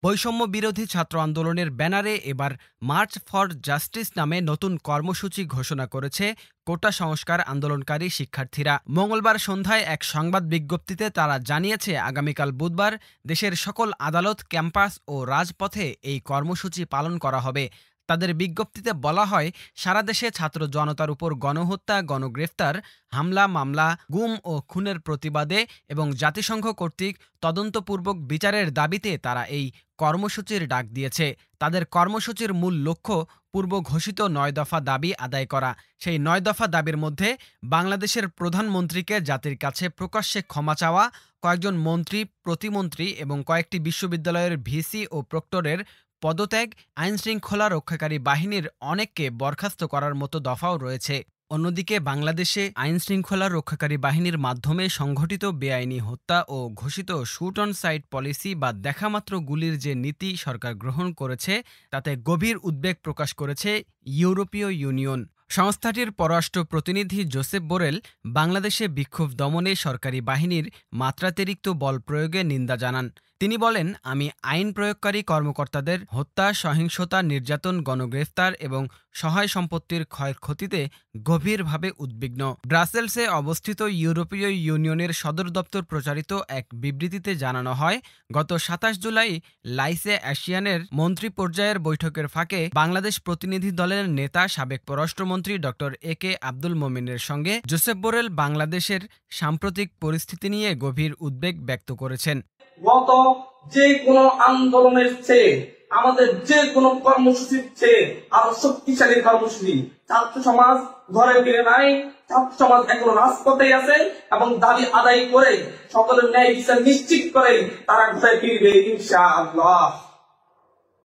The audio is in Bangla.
বৈষম্য বিরোধী ছাত্র আন্দোলনের ব্যানারে এবার মার্চ ফর জাস্টিস নামে নতুন কর্মসূচি ঘোষণা করেছে কোটা সংস্কার আন্দোলনকারী শিক্ষার্থীরা। মঙ্গলবার সন্ধ্যায় এক সংবাদ বিজ্ঞপ্তিতে তারা জানিয়েছে, আগামীকাল বুধবার দেশের সকল আদালত, ক্যাম্পাস ও রাজপথে এই কর্মসূচি পালন করা হবে। তাদের বিজ্ঞপ্তিতে বলা হয়, সারা দেশে ছাত্র জনতার উপর গণহত্যা, গণগ্রেফতার, হামলা, মামলা, গুম ও খুনের প্রতিবাদে এবং জাতিসংঘ কর্তৃক তদন্তপূর্বক বিচারের দাবিতে তারা এই কর্মসূচির ডাক দিয়েছে। তাদের কর্মসূচির মূল লক্ষ্য পূর্ব ঘোষিত ৯ দফা দাবি আদায় করা। সেই ৯ দফা দাবির মধ্যে বাংলাদেশের প্রধানমন্ত্রীকে জাতির কাছে প্রকাশ্যে ক্ষমা চাওয়া, কয়েকজন মন্ত্রী, প্রতিমন্ত্রী এবং কয়েকটি বিশ্ববিদ্যালয়ের ভিসি ও প্রক্টরের পদত্যাগ, আইনশৃঙ্খলা রক্ষাকারী বাহিনীর অনেককে বরখাস্ত করার মতো দফাও রয়েছে। অন্যদিকে বাংলাদেশে আইনশৃঙ্খলা রক্ষাকারী বাহিনীর মাধ্যমে সংঘটিত বেআইনি হত্যা ও ঘোষিত শুট অন সাইট পলিসি বা দেখামাত্র গুলির যে নীতি সরকার গ্রহণ করেছে, তাতে গভীর উদ্বেগ প্রকাশ করেছে ইউরোপীয় ইউনিয়ন। সংস্থাটির পররাষ্ট্র প্রতিনিধি জোসেফ বোরেল বাংলাদেশে বিক্ষোভ দমনে সরকারি বাহিনীর মাত্রাতিরিক্ত বল প্রয়োগে নিন্দা জানান। তিনি বলেন, আমি আইন প্রয়োগকারী কর্মকর্তাদের হত্যা, সহিংসতা, নির্যাতন, গণগ্রেফতার এবং সহায় সম্পত্তির ক্ষয়ক্ষতিতে গভীরভাবে উদ্বিগ্ন। ব্রাসেলসে অবস্থিত ইউরোপীয় ইউনিয়নের সদর দপ্তর প্রচারিত এক বিবৃতিতে জানানো হয়, গত ২৭ জুলাই লাইসে অ্যাসিয়ানের মন্ত্রী পর্যায়ের বৈঠকের ফাঁকে বাংলাদেশ প্রতিনিধি দলের নেতা সাবেক পররাষ্ট্রমন্ত্রী ডক্টর এ.কে আব্দুল মোমেনের সঙ্গে জোসেফ বোরেল বাংলাদেশের সাম্প্রতিক পরিস্থিতি নিয়ে গভীর উদ্বেগ ব্যক্ত করেছেন। গত যে কোনো আন্দোলনের চেয়ে, আমাদের যে কোনো কর্মসূচির চেয়ে আরো শক্তিশালী কর্মসূচি ছাত্র সমাজ ঘরে ফিরে নাই। ছাত্র সমাজ এখনো রাজপথে আছে এবং দাবি আদায় করে সকলের ন্যায় বিচার নিশ্চিত করে তারা ঘরে ফিরবে ইনশাআল্লাহ।